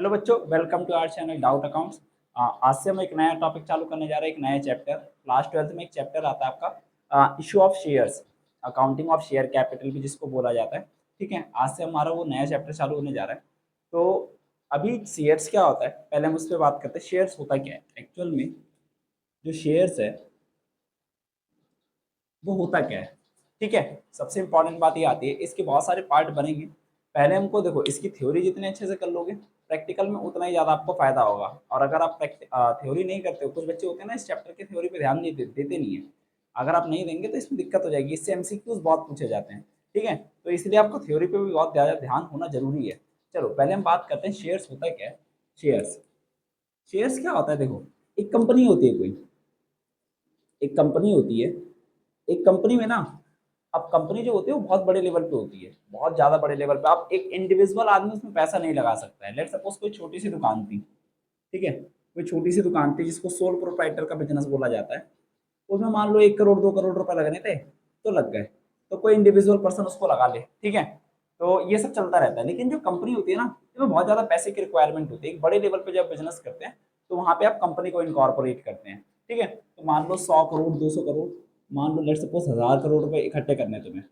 Hello बच्चों, welcome to our channel Doubt Accounts. आज से हम एक नया टॉपिक चालू करने जा रहे हैं, एक नया चैप्टर। क्लास 12th में एक चैप्टर आता है आपका issue of shares, accounting of share capital भी जिसको बोला जाता है। ठीक है, आज से हमारा वो नया चैप्टर चालू होने जा रहा है। तो अभी शेयर्स क्या होता है, पहले हम उस पर बात करते हैं। शेयर्स होता क्या है एक्चुअल में? जो शेयर्स है वो होता क्या है? ठीक है, सबसे इंपॉर्टेंट बात ये आती है, इसके बहुत सारे पार्ट बनेंगे। पहले हमको देखो, इसकी थ्योरी जितने अच्छे से कर लोगे प्रैक्टिकल में उतना ही ज़्यादा आपको फायदा होगा। और अगर आप थ्योरी नहीं करते हो, कुछ बच्चे होते हैं ना इस चैप्टर की थ्योरी पे ध्यान नहीं देते नहीं है। अगर आप नहीं देंगे तो इसमें दिक्कत हो जाएगी, इससे एमसीक्यूज बहुत पूछे जाते हैं। ठीक है, तो इसलिए आपको थ्योरी पे भी बहुत ज़्यादा ध्यान होना जरूरी है। चलो पहले हम बात करते हैं शेयर्स होता क्या है। शेयर्स शेयर्स क्या होता है? देखो, एक कंपनी होती है, कोई एक कंपनी होती है। एक कंपनी में ना, अब कंपनी जो होती है वो बहुत बड़े लेवल पे होती है, बहुत ज्यादा बड़े लेवल पे। आप एक इंडिविजुअल आदमी उसमें पैसा नहीं लगा सकता है। लेट सपोज कोई छोटी सी दुकान थी। ठीक है, कोई छोटी सी दुकान थी जिसको सोल प्रोप्राइटर का बिजनेस बोला जाता है। उसमें मान लो 1 करोड़ 2 करोड़ रुपए लगने थे, तो लग गए। तो कोई इंडिविजुअल पर्सन उसको लगा ले, ठीक है। तो ये सब चलता रहता है। लेकिन जो कंपनी होती है ना, इसमें बहुत ज्यादा पैसे की रिक्वायरमेंट होती है। एक बड़े लेवल पे जब बिजनेस करते हैं तो वहां पे आप कंपनी को इनकॉर्पोरेट करते हैं। ठीक है, तो मान लो 100 करोड़ 200 करोड़, मान लो लेट सपोज 1000 करोड़ रुपए इकट्ठे करने हैं तुम्हें।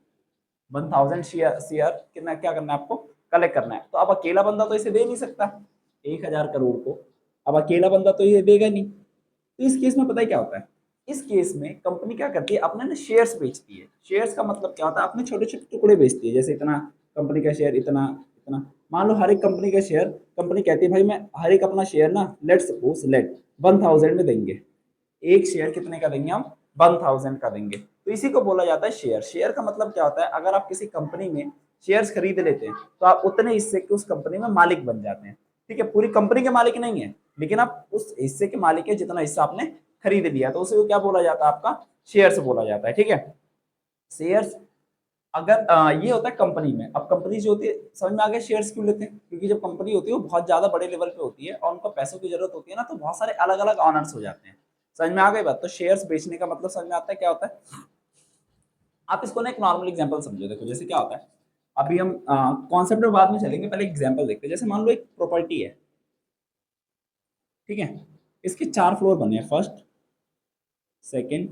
1000 शेयर कितना क्या करना है आपको? कलेक्ट करना है। तो अब अकेला बंदा तो इसे दे नहीं सकता 1000 करोड़ को। अब अकेला बंदा तो ये देगा नहीं। तो इस केस में पता है क्या होता है? इस केस में कंपनी क्या करती है, अपने ना शेयर्स बेचती है। शेयर्स का मतलब क्या होता है? अपने छोटे छोटे टुकड़े बेचती है। जैसे इतना कंपनी का शेयर, इतना इतना। मान लो हर एक कंपनी का शेयर, कंपनी कहती है भाई मैं हर एक अपना शेयर ना, लेट सपोज लेट 1000 में देंगे। एक शेयर कितने का देंगे हम? 1000 का देंगे। तो इसी को बोला जाता है शेयर। शेयर का मतलब क्या होता है? अगर आप किसी कंपनी में शेयर्स खरीद लेते हैं तो आप उतने हिस्से के उस कंपनी में मालिक बन जाते हैं। ठीक है, पूरी कंपनी के मालिक नहीं है, लेकिन आप उस हिस्से के मालिक है जितना हिस्सा आपने खरीद लिया। तो उसे क्या बोला जाता है? आपका शेयर्स बोला जाता है। ठीक है, शेयर्स अगर ये होता है कंपनी में। अब कंपनी जो होती है, समझ में आ गया शेयर्स क्यों लेते हैं? क्योंकि जब कंपनी होती है वो बहुत ज्यादा बड़े लेवल पे होती है और उनको पैसों की जरूरत होती है ना, तो बहुत सारे अलग अलग ऑनर्स हो जाते हैं। समझ में आ गई बात? तो शेयर्स बेचने का मतलब समझ में आता है क्या होता है? आप इसको ना एक नॉर्मल एग्जांपल समझो। देखो जैसे क्या होता है, अभी हम कॉन्सेप्ट में बाद में चलेंगे, पहले एग्जांपल देखते हैं। जैसे मान लो एक प्रॉपर्टी है, ठीक है। इसके 4 फ्लोर बने हैं, फर्स्ट, सेकंड,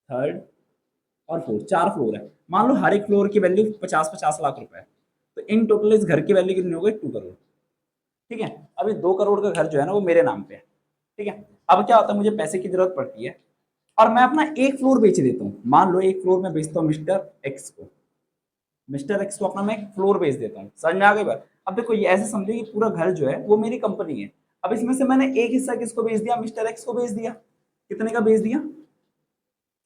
थर्ड और फोर्थ। 4 फ्लोर है। मान लो हर एक फ्लोर की वैल्यू 50-50 लाख रुपए है। तो इन टोटल इस घर की वैल्यू कितनी हो गई? 2 करोड़। ठीक है, अभी 2 करोड़ का घर जो है ना वो मेरे नाम पे है। ठीक है, अब क्या होता है, मुझे पैसे की जरूरत पड़ती है और मैं अपना एक फ्लोर बेच देता हूँ। मान लो एक फ्लोर में बेचता हूँ मिस्टर एक्स को। मिस्टर एक्स को अपना मैं एक फ्लोर बेच देता हूँ। समझ में आ गई बात? अब देखो ये ऐसे समझो कि पूरा घर जो है वो मेरी कंपनी है। अब इसमें से मैंने एक हिस्सा किसको बेच दिया? मिस्टर एक्स को बेच दिया। कितने का बेच दिया?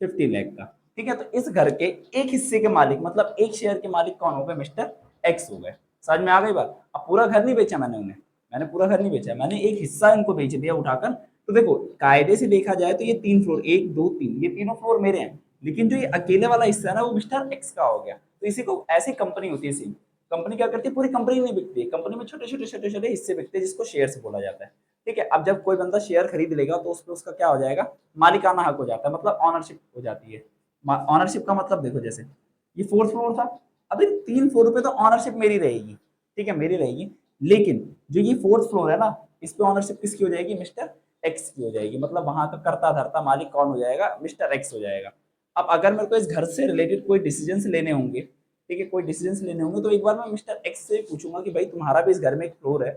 50 लाख का। ठीक है, तो इस घर के एक हिस्से के मालिक, मतलब एक शेयर के मालिक कौन हो गए? मिस्टर एक्स हो गए। समझ में आ गई बात? अब पूरा घर नहीं बेचा मैंने उन्हें, मैंने पूरा घर नहीं बेचा, मैंने एक हिस्सा इनको बेच दिया उठाकर। तो देखो कायदे से देखा जाए तो ये 3 फ्लोर, 1 2 3, ये तीनों फ्लोर मेरे हैं। लेकिन जो ये अकेले वाला हिस्सा है ना वो मिस्टर एक्स का हो गया। तो इसी को ऐसी कंपनी होती है। सी कंपनी क्या करती है? पूरी कंपनी नहीं बिकती है, कंपनी में छोटे छोटे छोटे छोटे हिस्से बिकते हैं जिसको शेयर से बोला जाता है। ठीक है, अब जब कोई बंदा शेयर खरीद लेगा तो उसमें उसका क्या हो जाएगा? मालिकाना हक हो जाता है, मतलब ऑनरशिप हो जाती है। ऑनरशिप का मतलब देखो, जैसे ये 4th फ्लोर था, अभी 3 फ्लोर पे तो ऑनरशिप मेरी रहेगी। ठीक है, मेरी रहेगी। लेकिन जो ये 4th फ्लोर है ना, इस पे ऑनरशिप किसकी हो जाएगी? मिस्टर एक्स की हो जाएगी। मतलब वहां का कर्ता धर्ता मालिक कौन हो जाएगा? मिस्टर एक्स हो जाएगा। अब अगर मेरे को इस घर से रिलेटेड कोई डिसीजन लेने होंगे, ठीक है, कोई डिसीजन लेने होंगे, तो एक बार मैं मिस्टर एक्स से पूछूंगा कि भाई तुम्हारा भी इस घर में एक फ्लोर है,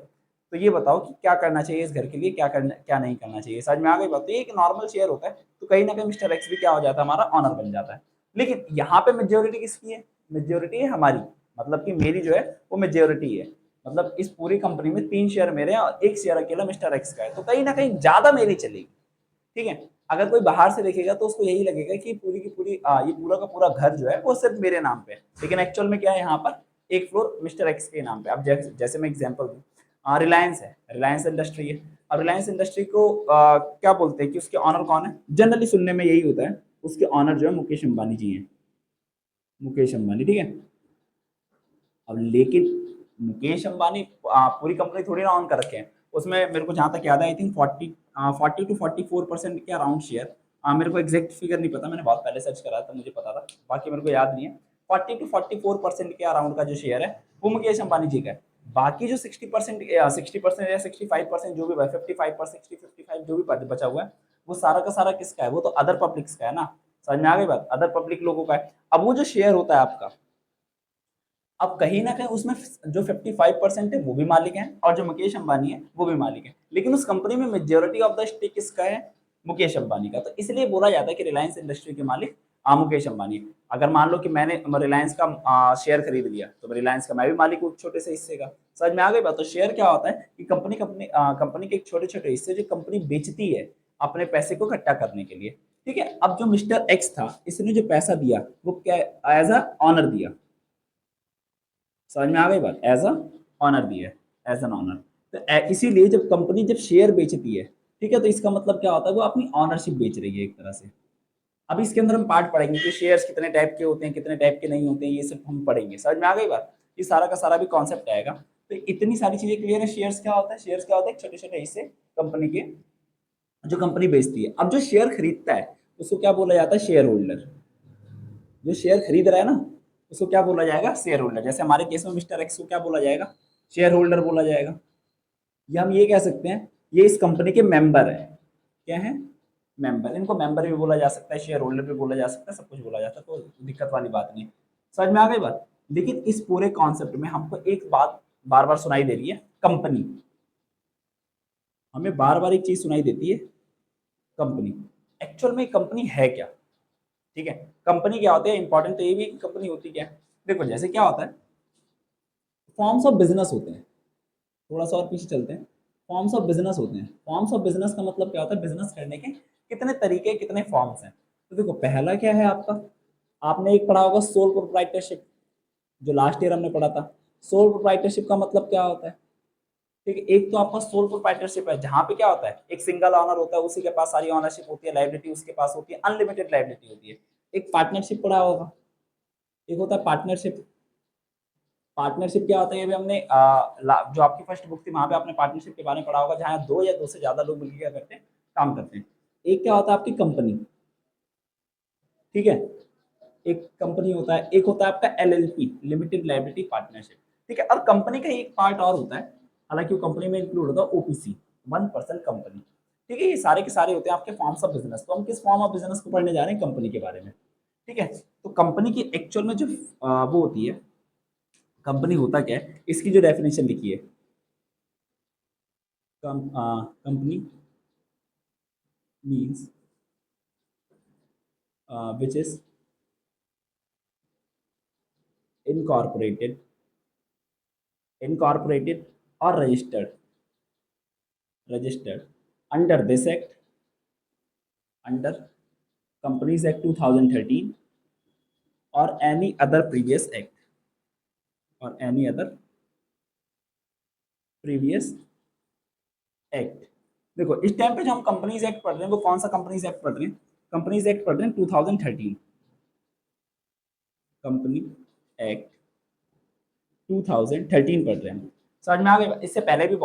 तो ये बताओ कि क्या करना चाहिए इस घर के लिए, क्या करना क्या नहीं करना चाहिए। समझ में आ गई बात? तो ये एक नॉर्मल शेयर होता है। तो कहीं ना कहीं मिस्टर एक्स भी क्या हो जाता है? हमारा ऑनर बन जाता है। लेकिन यहाँ पे मेजोरिटी किसकी है? मेजोरिटी है हमारी, मतलब कि मेरी जो है वो मेजोरिटी है। मतलब इस पूरी कंपनी में 3 शेयर मेरे हैं और एक शेयर अकेला मिस्टर एक्स का है। तो कहीं ना कहीं ज्यादा मेरी चलेगी। ठीक है, अगर कोई बाहर से देखेगा तो उसको यही लगेगा कि पूरी की पूरी ये पूरा का पूरा घर जो है वो सिर्फ मेरे नाम पे है। लेकिन एक्चुअल में क्या है, यहाँ पर एक फ्लोर मिस्टर एक्स के नाम पे। अब जैसे मैं एग्जांपल दूं, रिलायंस है, रिलायंस इंडस्ट्री है। अब रिलायंस इंडस्ट्री को क्या बोलते हैं कि उसके ऑनर कौन है? जनरली सुनने में यही होता है, उसके ऑनर जो है मुकेश अंबानी जी हैं। मुकेश अंबानी, ठीक है। अब लेकिन मुकेश अंबानी पूरी कंपनी थोड़ी ना ऑन कर रखे हैं। उसमें मेरे को जहां तक याद है, आई थिंक 40 to 44% के अराउंड शेयर। मेरे को एग्जैक्ट फिगर नहीं पता, मैंने बहुत पहले सर्च करा था, मुझे पता था, बाकी मेरे को याद नहीं है। 40 to 44% के अराउंड का जो शेयर है वो मुकेश अंबानी जी का है। बाकी जो 60% 60% या 65% जो भी 55% 55 जो भी बचा हुआ है, वो सारा का सारा किसका है? वो तो अदर पब्लिक्स का है ना। समझ में आ गई बात? अदर पब्लिक लोगों का है। अब वो जो शेयर होता है आपका, अब कहीं ना कहीं उसमें जो 55% है वो भी मालिक हैं और जो मुकेश अंबानी है वो भी मालिक है, लेकिन उस कंपनी में मेजोरिटी ऑफ द स्टेक किसका है? मुकेश अंबानी का। तो इसलिए बोला जाता है कि रिलायंस इंडस्ट्री के मालिक मुकेश अंबानी है। अगर मान लो कि मैंने रिलायंस का शेयर खरीद लिया, तो रिलायंस का मैं भी मालिक हूँ छोटे से हिस्से का। समझ में आ गई बात? तो शेयर क्या होता है कि कंपनी के एक छोटे छोटे हिस्से जो कंपनी बेचती है अपने पैसे को इकट्ठा करने के लिए। ठीक है, अब जो मिस्टर एक्स था, इसने जो पैसा दिया वो क्या, एज अ ऑनर दिया। समझ में आ गई बात? एज अ ऑनर दिया, एज एन ऑनर। तो इसीलिए जब कंपनी जब शेयर बेचती है, ठीक है, तो इसका मतलब क्या होता है? वो अपनी ऑनरशिप बेच रही है एक तरह से। अब इसके अंदर हम पार्ट पढ़ेंगे कि शेयर्स कितने टाइप के होते हैं, कितने टाइप के नहीं होते हैं, ये सब हम पढ़ेंगे। समझ में आ गई बात? ये सारा का सारा भी कॉन्सेप्ट आएगा। तो इतनी सारी चीजें क्लियर है। शेयर्स क्या होता है? शेयर्स क्या होता है? छोटे छोटे हिस्से कंपनी के जो कंपनी बेचती है। अब जो शेयर खरीदता है उसको क्या बोला जाता है? Share holder. जो शेयर खरीद रहा है ना, उसको क्या बोला जाएगा? Share holder. जैसे हमारे केस में मिस्टर एक्स को क्या बोला जाएगा? शेयर होल्डर बोला जाएगा। या हम ये कह सकते हैं ये इस कंपनी के मेंबर है। क्या है? मेंबर। इनको मेंबर भी बोला जा सकता है, शेयर होल्डर भी बोला जा सकता है, सब कुछ बोला जाता है, तो दिक्कत वाली बात नहीं है। समझ में आ गई बात? लेकिन इस पूरे कॉन्सेप्ट में हमको एक बात बार बार सुनाई दे रही है, कंपनी। हमें बार बार एक चीज सुनाई देती है, कंपनी। एक्चुअल में कंपनी है क्या? ठीक है, कंपनी क्या होती है? इंपॉर्टेंट तो ये भी कंपनी होती क्या है। देखो जैसे क्या होता है, फॉर्म्स ऑफ बिजनेस होते हैं। थोड़ा सा और पीछे चलते हैं। फॉर्म्स ऑफ बिजनेस होते हैं। फॉर्म्स ऑफ बिजनेस का मतलब क्या होता है? बिजनेस करने के कितने तरीके, कितने फॉर्म्स हैं। तो देखो पहला क्या है आपका, आपने एक पढ़ा होगा सोल प्रोप्राइटरशिप, जो लास्ट ईयर हमने पढ़ा था। सोल प्रोप्राइटरशिप का मतलब क्या होता है? ठीक है, एक तो आपका सोल प्रोप्राइटरशिप है, जहां पे क्या होता है, एक सिंगल ऑनर होता है, उसी के पास सारी ऑनरशिप होती है, लाइबिलिटी उसके पास होती है, अनलिमिटेड लाइबिलिटी होती है। एक पार्टनरशिप पढ़ा होगा, एक होता है पार्टनरशिप। पार्टनरशिप क्या होता है? ये भी हमने जो आपकी फर्स्ट बुक थी वहां पे आपने पार्टनरशिप के बारे में पढ़ा होगा, जहां दो या दो से ज्यादा लोग मिलकर क्या करते हैं? काम करते हैं। एक क्या होता है? आपकी कंपनी। ठीक है, एक कंपनी होता है, एक होता है आपका एलएलपी, लिमिटेड लायबिलिटी पार्टनरशिप। ठीक है, और कंपनी का एक पार्ट और होता है, हालांकि वो कंपनी में इंक्लूड होता है, ओपीसी, 1% कंपनी। ठीक है, ये सारे के सारे होते हैं आपके फॉर्म्स ऑफ बिजनेस। तो हम किस फॉर्म ऑफ बिजनेस को पढ़ने जा रहे हैं? कंपनी के बारे में। ठीक है, तो कंपनी की एक्चुअल में जो वो होती है, कंपनी होता क्या है, इसकी जो डेफिनेशन लिखी है, company means which is incorporated, incorporated or registered under this act, under Companies Act 2013 or any other previous act, or any other previous act। देखो इस टाइम पे जो हम कंपनीज एक्ट पढ़ रहे हैं, वो कौन सा कंपनीज एक्ट पढ़ रहे हैं? कंपनीज एक्ट पढ़ रहे हैं 2013, कंपनी एक्ट 2013 पढ़ रहे हैं। समझ में आ गया? इससे पहले भी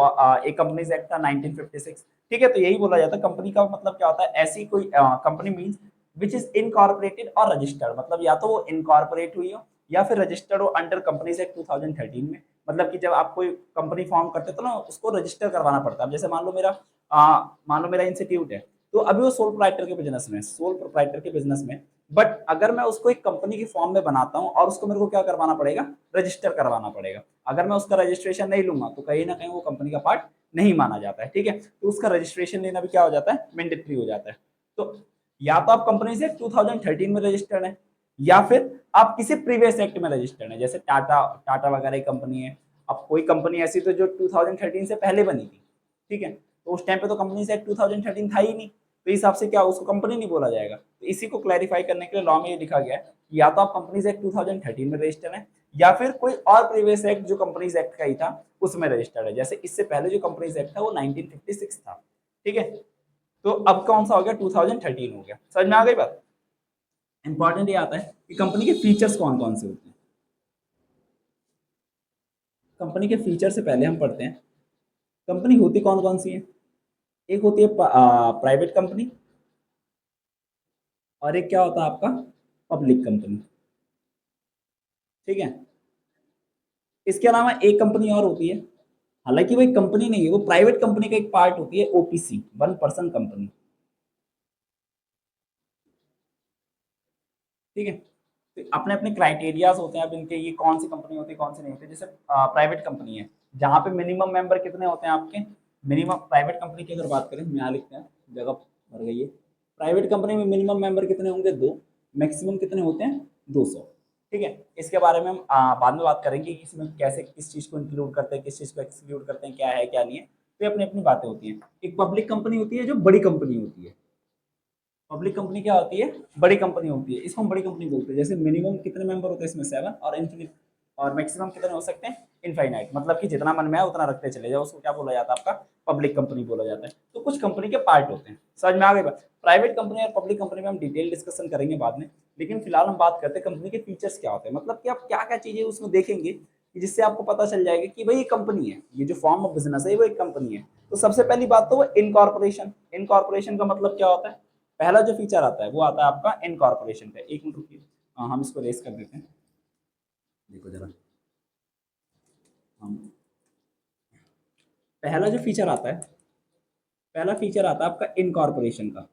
एक कंपनीज एक्ट था 1956। ठीक है, तो यही बोला जाता है कंपनी का मतलब क्या होता है? ऐसी कोई company means which is incorporated और रजिस्टर्ड, मतलब या तो वो इनकॉर्पोरेट हुई हो या फिर रजिस्टर्ड हो अंडर कंपनीज एक्ट 2013 में। मतलब कि जब आप कोई कंपनी फॉर्म करते हो तो ना उसको रजिस्टर करवाना पड़ता है। जैसे मान लो मेरा इंस्टीट्यूट है, तो अभी वो सोल प्रोप्राइटर के बिजनेस में, सोल प्रोप्राइटर के बिजनेस में। बट अगर मैं उसको एक कंपनी की फॉर्म में बनाता हूँ और उसको मेरे को क्या करवाना पड़ेगा? रजिस्टर करवाना पड़ेगा। अगर मैं उसका रजिस्ट्रेशन नहीं लूंगा तो कहीं ना कहीं वो कंपनी का पार्ट नहीं माना जाता है। ठीक है, तो उसका रजिस्ट्रेशन लेना भी क्या हो जाता है? मैंडेटरी हो जाता है। तो या तो आप कंपनी से 2013 में रजिस्टर्ड है, या फिर आप किसी प्रीवियस एक्ट में रजिस्टर्ड है। जैसे टाटा टाटा वगैरह की कंपनी है। अब कोई कंपनी ऐसी तो जो 2013 से पहले बनी थी, ठीक है, तो उस टाइम पे तो कंपनी एक्ट 2013 था ही नहीं, तो इस हिसाब से क्या उसको कंपनी नहीं बोला जाएगा। तो इसी को क्लैरिफाई करने के लिए लॉ में ये लिखा गया है कि या तो आप कंपनीज एक्ट 2013 में रजिस्टर्ड है, या फिर कोई और प्रीवियस एक्ट जो कंपनीज एक्ट का ही था उसमें रजिस्टर्ड है। जैसे इससे पहले जो कंपनीज एक्ट था वो 1956 था। ठीक है, तो अब कौन सा हो गया? 2013 हो गया। समझ में आ गई बात? इंपॉर्टेंट ये आता है कि कंपनी के फीचर्स कौन कौन से होते हैं। कंपनी के फीचर से पहले हम पढ़ते हैं कंपनी होती कौन कौन सी है। एक होती है प्राइवेट कंपनी, और एक क्या होता है आपका? Public company. ठीक है, इसके अलावा एक कंपनी और होती है, हालांकि वो एक कंपनी नहीं है, वो प्राइवेट कंपनी का एक पार्ट होती है, ओपीसी, वन पर्सन कंपनी। ठीक है, तो अपने अपने क्राइटेरियाज होते हैं अब इनके, ये कौन सी कंपनी होती है कौन सी नहीं होती। जैसे प्राइवेट कंपनी है जहाँ पे मिनिमम मेंबर कितने होते हैं आपके, मिनिमम प्राइवेट कंपनी की अगर बात करें, यहाँ लिखते हैं, जगह भर गई है। प्राइवेट कंपनी में मिनिमम मेंबर कितने होंगे, 2, मैक्सिमम कितने होते हैं, 200। ठीक है, इसके बारे में हम बाद में बात करेंगे कि इसमें कैसे किस चीज़ को इंक्लूड करते हैं, किस चीज़ को एक्सक्लूड करते हैं, क्या है क्या नहीं है, तो ये अपनी अपनी बातें होती हैं। एक पब्लिक कंपनी होती है जो बड़ी कंपनी होती है, पब्लिक कंपनी क्या होती है, बड़ी कंपनी होती है, इसको हम बड़ी कंपनी बोलते हैं। जैसे मिनिमम कितने मेंबर होते हैं इसमें, 7, और इन्फिनिट और मैक्सिमम कितने हो सकते हैं, इनफाइनाइट, मतलब कि जितना मन में आए उतना रखते चले जाओ, उसको क्या बोला जाता है, आपका पब्लिक कंपनी बोला जाता है। तो कुछ कंपनी के पार्ट होते हैं, समझ में आ गई बात। प्राइवेट कंपनी और पब्लिक कंपनी में हम डिटेल डिस्कशन करेंगे बाद में, लेकिन फिलहाल हम बात करते हैं कंपनी के फीचर्स क्या होते हैं, मतलब कि आप क्या क्या चीजें उसमें देखेंगे कि जिससे आपको पता चल जाएगा कि भाई ये कंपनी है, ये जो फॉर्म ऑफ बिजनेस है वो एक कंपनी है। तो सबसे पहली बात तो वो इनकॉर्पोरेशन। इनकॉर्पोरेशन का मतलब क्या होता है, पहला जो फीचर आता है वो आता है आपका इनकॉर्पोरेशन का। एक मिनट रुकिए, हम इसको रेस कर देते हैं, देखो जरा। हम पहला जो फीचर आता है, पहला फीचर आता है आपका इनकॉर्पोरेशन का।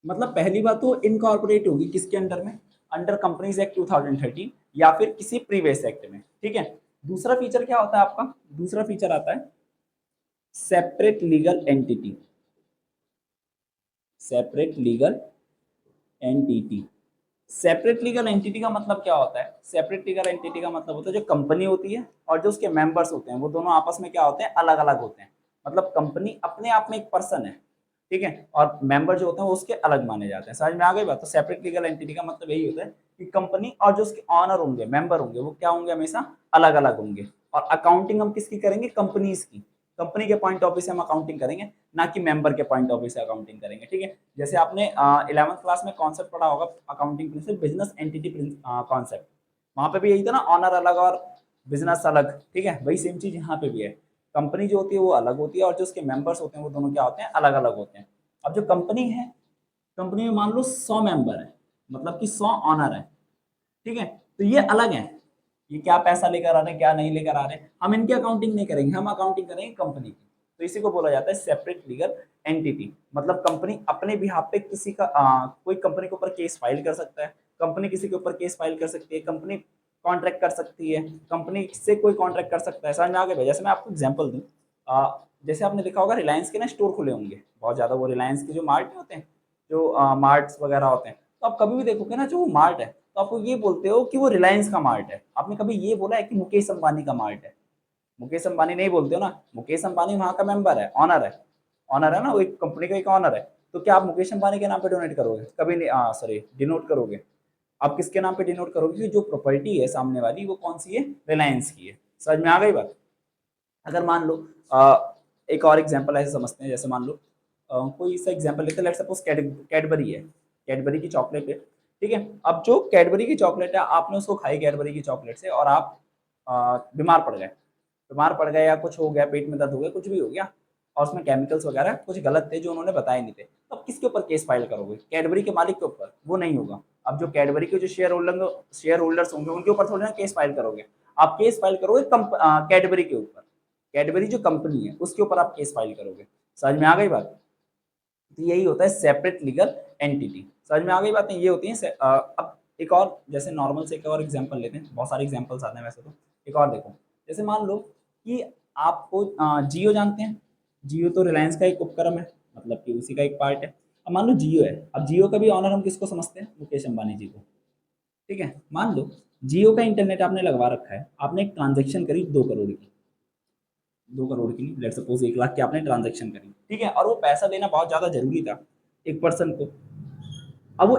मतलब पहली बात तो इनकॉर्पोरेट होगी किसके अंडर में, अंडर कंपनीज एक्ट 2013 या फिर किसी प्रीवियस एक्ट में। ठीक है, दूसरा फीचर क्या होता है आपका, दूसरा फीचर आता है separate legal entity. Separate legal entity. Separate legal entity का मतलब क्या होता है, सेपरेट लीगल एंटिटी का मतलब होता है जो कंपनी होती है और जो उसके मेंबर्स होते हैं वो दोनों आपस में क्या होते हैं, अलग अलग होते हैं। मतलब कंपनी अपने आप में एक पर्सन है, ठीक है, और मेंबर जो होते हैं वो उसके अलग माने जाते हैं। समझ में आ गई बात। तो सेपरेट लीगल एंटिटी का मतलब यही होता है कि कंपनी और जो उसके ऑनर होंगे, मेंबर होंगे, वो क्या होंगे, हमेशा अलग अलग होंगे। और अकाउंटिंग हम किसकी करेंगे, कंपनीज की। कंपनी के पॉइंट ऑफ व्यू से हम अकाउंटिंग करेंगे, ना कि मेंबर के पॉइंट ऑफ व्यू से अकाउंटिंग करेंगे। ठीक है, जैसे आपने 11th क्लास में कॉन्सेप्ट पढ़ा होगा, accounting principle, business entity concept, वहां पे भी यही था ना, ऑनर अलग और बिजनेस अलग। ठीक है, वही सेम चीज यहाँ पे भी है। कंपनी जो होती है वो अलग होती है और जो उसके मेंबर्स होते हैं वो दोनों क्या होते हैं, अलग अलग होते हैं। अब जो कंपनी है, कंपनी में मान लो 100 मेंबर है, मतलब कि 100 ऑनर है। ठीक है, तो ये अलग है, ये क्या पैसा लेकर आ रहे हैं क्या नहीं लेकर आ रहे हैं, हम इनकी अकाउंटिंग नहीं करेंगे, हम अकाउंटिंग करेंगे कंपनी की। तो इसी को बोला जाता है सेपरेट लीगल एंटिटी। मतलब कंपनी अपने बिहाफ पे किसी का कोई कंपनी के ऊपर केस फाइल कर सकता है, कंपनी किसी के ऊपर केस फाइल कर सकती है, कंपनी कॉन्ट्रैक्ट कर सकती है, कंपनी से कोई कॉन्ट्रैक्ट कर सकता है। समझ में आ गया। जैसे मैं आपको एग्जाम्पल दूँ, जैसे आपने देखा होगा रिलायंस के ना स्टोर खुले होंगे बहुत ज्यादा, वो रिलायंस के जो मार्ट नहीं होते हैं, जो मार्ट्स वगैरह होते हैं, तो आप कभी भी देखोगे ना जो वो मार्ट है, तो आपको ये बोलते हो कि वो रिलायंस का मार्ट है। आपने कभी ये बोला है कि मुकेश अंबानी का मार्ट है, मुकेश अंबानी नहीं बोलते हो ना, मुकेश अंबानी वहां का मेंबर है, ऑनर है, ऑनर है ना, वो एक कंपनी का एक ऑनर है। तो क्या आप मुकेश अंबानी के नाम पे डोनेट करोगे, कभी नहीं, सॉरी, डिनोट करोगे। आप किसके नाम पे डिनोट करोगे कि जो प्रॉपर्टी है सामने वाली वो कौन सी है, रिलायंस की है। समझ में आ गई बात। अगर मान लो एक और एग्जांपल ऐसे समझते हैं, जैसे मान लो कोई सा एग्जांपल लेते हैं, लेट्स सपोज कैडबरी है, कैडबरी की चॉकलेट है। ठीक है, अब जो कैडबरी की चॉकलेट है, आपने उसको खाई कैडबरी की चॉकलेट से और आप बीमार पड़ गए, बीमार पड़ गए या कुछ हो गया, पेट में दर्द हो गया, कुछ भी हो गया, और उसमें केमिकल्स वगैरह कुछ गलत थे जो उन्होंने बताए नहीं थे, तो अब किसके ऊपर केस फाइल करोगे, कैडबरी के मालिक के ऊपर, वो नहीं होगा। अब जो कैडबरी के जो शेयर होल्डर्स होंगे उनके ऊपर थोड़ी ना केस फाइल करोगे, आप केस फाइल करोगे कैडबरी के ऊपर, कैडबरी जो कंपनी है उसके ऊपर आप केस फाइल करोगे। समझ में आ गई बात। तो यही होता है सेपरेट लीगल एंटिटी। समझ में आ गई बातें, ये होती हैं। अब एक और, जैसे नॉर्मल से एक और एग्जांपल लेते हैं, बहुत सारे एग्जांपल्स आते हैं वैसे तो। एक और देखो, जैसे मान लो कि आपको जियो जानते हैं, जियो तो रिलायंस का एक उपक्रम है, मतलब कि उसी का एक पार्ट है। अब मान लो जियो है, अब जियो का भी ऑनर हम किसको समझते हैं, मुकेश अंबानी जी को। ठीक है, मान लो जियो का इंटरनेट आपने लगवा रखा है, आपने एक ट्रांजेक्शन करी 2 करोड़ की, 2 करोड़ की नहीं, लेट सपोज 1 लाख की आपने ट्रांजेक्शन करी। ठीक है, और वो पैसा देना बहुत ज्यादा जरूरी था एक पर्सन को। अब वो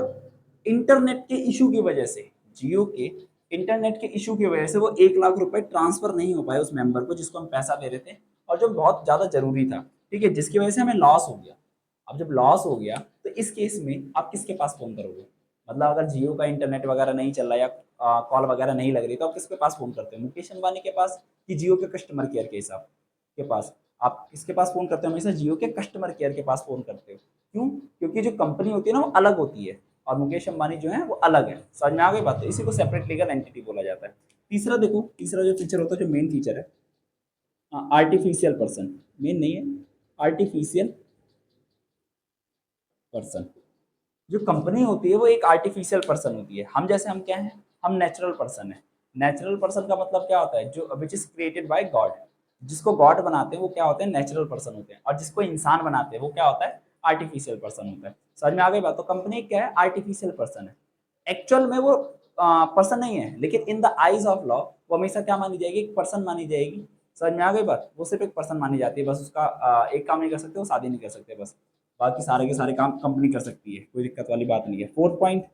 इंटरनेट के इशू की वजह से, जियो के इंटरनेट के इशू की वजह से वो 1 लाख रुपए ट्रांसफर नहीं हो पाए उस मेंबर को जिसको हम पैसा दे रहे थे, और जो बहुत ज्यादा जरूरी था। ठीक है, जिसकी वजह से हमें लॉस हो गया। अब जब लॉस हो गया तो इस केस में आप किसके पास फोन करोगे, मतलब अगर जियो का इंटरनेट वगैरह नहीं चल रहा या कॉल वगैरह नहीं लग रही, तो आप किसके पास फोन करते हो, मुकेश अंबानी के पास कि जियो के कस्टमर केयर के हिसाब के पास। आप किसके पास फोन करते हो, हमेशा जियो के कस्टमर केयर के पास फोन करते हो। क्यों, क्योंकि जो कंपनी होती है ना वो अलग होती है और मुकेश अंबानी जो है वो अलग है। समझ में आ गई बात। तो इसी को सेपरेट लीगल एंटिटी बोला जाता है। तीसरा देखो, तीसरा जो फीचर होता है, जो मेन फीचर है, आर्टिफिशियल पर्सन, मेन नहीं है, आर्टिफिशियल पर्सन। जो कंपनी होती है वो एक आर्टिफिशियल पर्सन होती है। हम जैसे हम क्या है, हम नेचुरल पर्सन है। नेचुरल पर्सन का मतलब क्या होता है, जो which is created by God. जिसको गॉड बनाते हैं वो क्या होते हैं, नेचुरल पर्सन होते हैं, और जिसको इंसान बनाते हैं वो क्या होता है, आर्टिफिशियल पर्सन होता है। समझ में आ गई बात। तो कंपनी क्या है, आर्टिफिशियल पर्सन है। एक्चुअल में वो पर्सन नहीं है, लेकिन in the eyes of law वो हमेशा क्या मानी जाएगी, एक पर्सन मानी जाएगी। समझ में आ गई बात। वो सिर्फ एक पर्सन मानी जाती है, बस उसका एक काम नहीं कर सकते, वो शादी नहीं कर सकते बस, बाकी सारे के सारे काम कंपनी कर सकती है, कोई दिक्कत वाली बात नहीं है। Fourth point,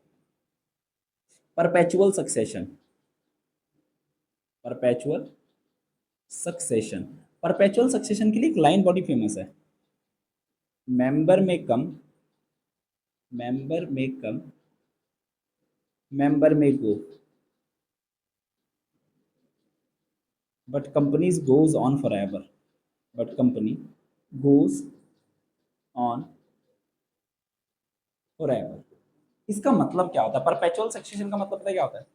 perpetual succession. Perpetual succession, perpetual succession के लिए एक लाइन बड़ी फेमस है, मेंबर में कम, मेंबर में कम, मेंबर में go, but companies goes on forever, but company goes on forever. इसका मतलब क्या होता है, परपेचुअल सक्सेशन का मतलब पता है क्या होता है,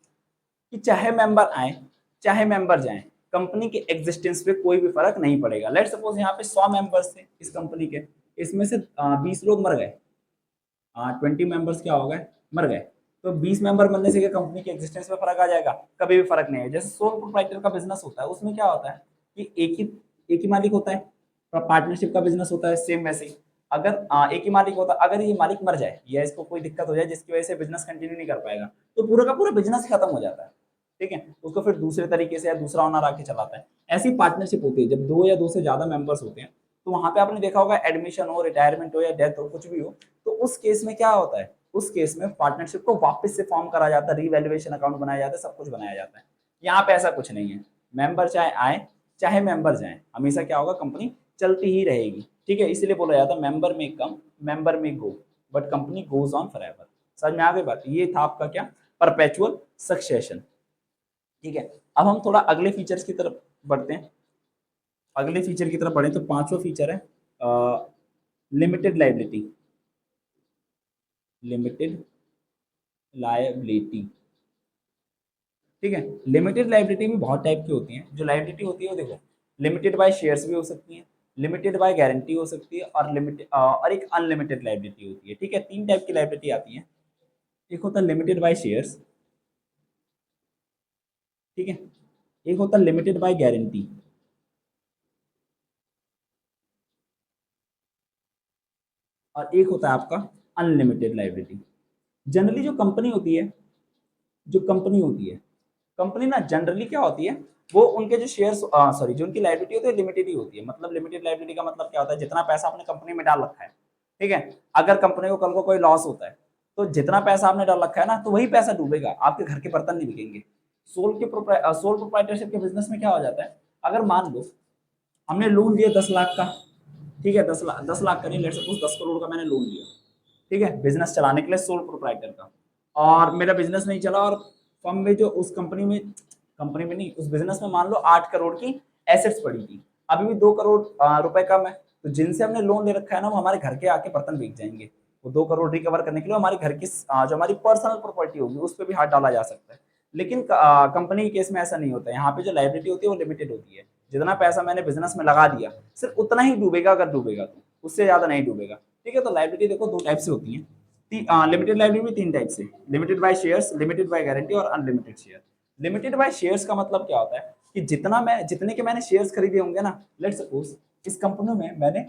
कि चाहे मेंबर आए चाहे मेंबर जाएं, कंपनी के एग्जिस्टेंस पे कोई भी फर्क नहीं पड़ेगा। लेट सपोज यहाँ पे 100 मेंबर्स थे इस कंपनी के, इसमें से 20 लोग मर गए, 20 मेंबर्स क्या हो गए, मर गए, तो 20 मेंबर बनने से क्या कंपनी के एग्जिस्टेंस में फर्क आ जाएगा, कभी भी फर्क नहीं है। जैसे सोल प्रोप्राइटर का बिजनेस होता है, उसमें क्या होता है कि एक ही मालिक होता है। पार्टनरशिप का बिजनेस होता है सेम वैसे ही, अगर एक ही मालिक होता, अगर ये मालिक मर जाए या इसको कोई दिक्कत हो जाए जिसकी वजह से बिजनेस कंटिन्यू नहीं कर पाएगा, तो पूरा का पूरा बिजनेस खत्म हो जाता है। ठीक है, उसको फिर दूसरे तरीके से या दूसरा ओनर आके चलाता है। ऐसी पार्टनरशिप होती है जब 2 या 2 से ज्यादा मेंबर्स होते हैं, तो वहां पे आपने देखा होगा, एडमिशन हो, रिटायरमेंट हो या डेथ हो, कुछ भी हो, तो उस केस में क्या होता है, उस केस में पार्टनरशिप को वापस से फॉर्म करा जाता है, रीवैल्यूएशन अकाउंट बनाया जाता है, सब कुछ बनाया जाता है। यहाँ पे ऐसा कुछ नहीं है, मेंबर चाहे आए चाहे मेंबर जाए, हमेशा क्या होगा, कंपनी चलती ही रहेगी। ठीक है, इसलिए बोला जाता है मेंबर में कम, मेंबर में go, but company goes on forever. समझ में आ गई बात। ये था आपका क्या, परपेचुअल सक्सेशन। ठीक है, अब हम थोड़ा अगले फीचर्स की तरफ बढ़ते हैं। अगले फीचर की तरफ बढ़े तो पांचवा फीचर है लिमिटेड लाइबिलिटी, लिमिटेड लायबिलिटी। ठीक है, लिमिटेड लाइबिलिटी भी बहुत टाइप की होती हैं। जो लाइबिलिटी होती है वो देखो, लिमिटेड बाय शेयर्स भी हो सकती है, लिमिटेड बाय गारंटी हो सकती है, और लिमिटेड और एक अनलिमिटेड लाइबिलिटी होती है। ठीक है, 3 टाइप की लाइबिलिटी आती है। एक होता है लिमिटेड बाय शेयर्स, ठीक है, एक होता है लिमिटेड बाय गारंटी, और एक होता है आपका अनलिमिटेड लाइबिलिटी। जनरली जो कंपनी होती है, जो कंपनी होती है, कंपनी ना जनरली क्या होती है, वो उनके जो शेयर्स, सॉरी, जो उनकी लाइबिलिटी होती है लिमिटेड ही होती है। मतलब लिमिटेड लाइबिलिटी का मतलब क्या होता है, जितना पैसा आपने कंपनी में डाल रखा है, ठीक है, अगर कंपनी को कल को कोई लॉस होता है, तो जितना पैसा आपने डाल रखा है ना, तो वही पैसा डूबेगा, आपके घर के बर्तन नहीं बिकेंगे। सोल प्रोप्राइटरशिप के बिजनेस में क्या हो जाता है, अगर मान लो हमने लोन लिया 10 लाख का, ठीक है, 10 लाख का नहीं, लेट सपोज 10 करोड़ का मैंने लोन लिया, ठीक है, बिजनेस चलाने के लिए, सोल प्रोप्राइटर का, और मेरा बिजनेस नहीं चला, और फर्म में जो उस कंपनी में नहीं, उस बिजनेस में मान लो 8 करोड़ की एसेट्स पड़ी थी, अभी भी 2 करोड़ रुपए कम है, तो जिनसे हमने लोन ले रखा है ना, वो हमारे घर के आके बर्तन बिक जाएंगे। वो 2 करोड़ रिकवर करने के लिए हमारे घर की जो हमारी पर्सनल प्रॉपर्टी होगी उस पर भी हाथ डाला जा सकता है। लेकिन कंपनी के केस में ऐसा नहीं होता है। यहाँ पे जो लाइबिलिटी होती है वो लिमिटेड होती है, जितना पैसा मैंने बिजनेस में लगा दिया सिर्फ उतना ही डूबेगा, अगर डूबेगा तो उससे ज्यादा नहीं डूबेगा। ठीक है, तो लाइबिलिटी देखो 2 टाइप से होती है, लिमिटेड लाइबिलिटी भी 3 टाइप से, limited by shares, limited by guarantee और unlimited share. Limited by shares का मतलब क्या होता है, कि जितने के मैंने शेयर्स खरीदे होंगे ना, लेट सपोज इस कंपनी में मैंने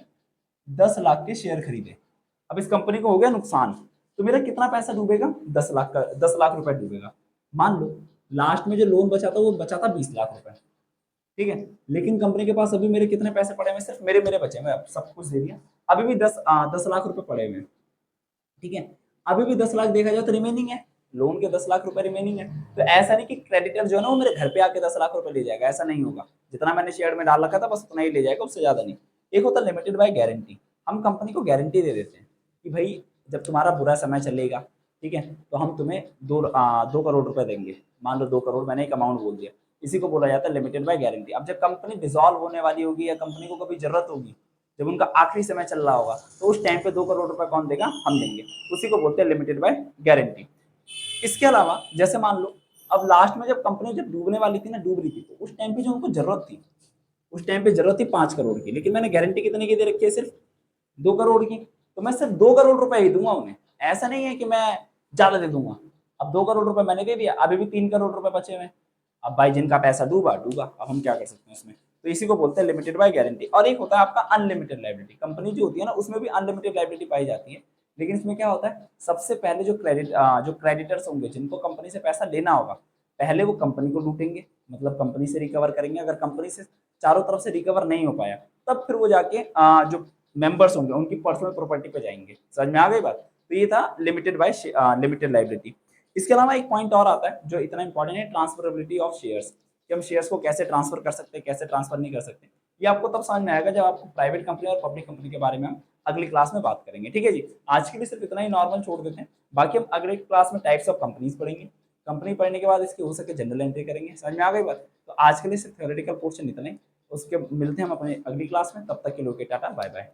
10 लाख के शेयर खरीदे, अब इस कंपनी को हो गया नुकसान, तो मेरा कितना पैसा डूबेगा, 10 लाख का, 10 लाख रुपए डूबेगा। मान लो लास्ट में जो लोन बचा था वो बचा था 20 लाख रुपए, ठीक है, लेकिन कंपनी के पास अभी मेरे कितने पैसे पड़े हुए, सिर्फ मेरे मेरे बचे हुए, अब सब कुछ दे दिया, अभी भी 10 लाख रुपए पड़े हुए हैं। ठीक है, अभी भी 10 लाख देखा जाए तो रिमेनिंग है, लोन के 10 लाख रुपए रिमेनिंग है। तो ऐसा नहीं कि क्रेडिटर जो है ना वो मेरे घर पे आके 10 लाख रुपए ले जाएगा, ऐसा नहीं होगा, जितना मैंने शेयर में डाल रखा था बस उतना ही ले जाएगा, उससे ज्यादा नहीं। एक होता है लिमिटेड बाय गारंटी, हम कंपनी को गारंटी दे देते हैं कि भाई जब तुम्हारा बुरा समय चलेगा, ठीक है, तो हम तुम्हें 2 करोड़ रुपए देंगे। मान लो 2 करोड़, मैंने एक अमाउंट बोल दिया, इसी को बोला जाता है लिमिटेड बाय गारंटी। अब जब कंपनी डिसॉल्व होने वाली होगी या कंपनी को कभी जरूरत होगी, जब उनका आखिरी समय चल रहा होगा, तो उस टाइम पे 2 करोड़ रुपए कौन देगा, हम देंगे, उसी को बोलते हैं लिमिटेड बाय गारंटी। इसके अलावा जैसे मान लो अब लास्ट में जब कंपनी जब डूबने वाली थी ना, डूब रही थी, तो उस टाइम पे जो उनको जरूरत थी, उस टाइम पे जरूरत थी 5 करोड़ की, लेकिन मैंने गारंटी कितने की दे रखी है, सिर्फ 2 करोड़ की। तो मैं सिर्फ 2 करोड़ रुपए ही दूंगा उन्हें, ऐसा नहीं है कि मैं ज्यादा दे दूंगा। अब 2 करोड़ रुपए मैंने दे दिया, अभी भी 3 करोड़ रुपए बचे हुए हैं। अब भाई जिनका पैसा डूबा डूबा, अब हम क्या कर सकते हैं उसमें। तो इसी को बोलते हैं लिमिटेड बाय गारंटी। और एक होता है आपका अनलिमिटेड लाइबिलिटी। कंपनी जो होती है ना, उसमें भी अनलिमिटेड लाइबिलिटी पाई जाती है, लेकिन इसमें क्या होता है, सबसे पहले जो क्रेडिटर्स होंगे, जिनको कंपनी से पैसा लेना होगा, पहले वो कंपनी को लूटेंगे, मतलब कंपनी से रिकवर करेंगे। अगर कंपनी से चारों तरफ से रिकवर नहीं हो पाया, तब फिर वो जाके जो मेंबर्स होंगे उनकी पर्सनल प्रॉपर्टी पे जाएंगे। समझ में आ गई बात। तो ये था लिमिटेड बाय लिमिटेड लाइबिलिटी। इसके अलावा एक पॉइंट और आता है जो इतना इंपॉर्टेंट है, ट्रांसफरेबिलिटी ऑफ शेयर्स, कि हम शेयर्स को कैसे ट्रांसफर कर सकते हैं, कैसे ट्रांसफर नहीं कर सकते। ये आपको तब समझ में आएगा जब आपको प्राइवेट कंपनी और पब्लिक कंपनी के बारे में हम अगली क्लास में बात करेंगे। ठीक है जी, आज के लिए सिर्फ इतना ही नॉर्मल छोड़ देते हैं, बाकी हम अगले क्लास में टाइप्स ऑफ कंपनीज पढ़ेंगे। कंपनी पढ़ने के बाद इसकी हो सके जनरल एंट्री करेंगे। समझ में आ गई बात। तो आज के लिए सिर्फ थ्योरेटिकल पोर्शन इतना ही, उसके मिलते हैं हम अपने अगली क्लास में। तब तक के लिए टाटा बाय बाय।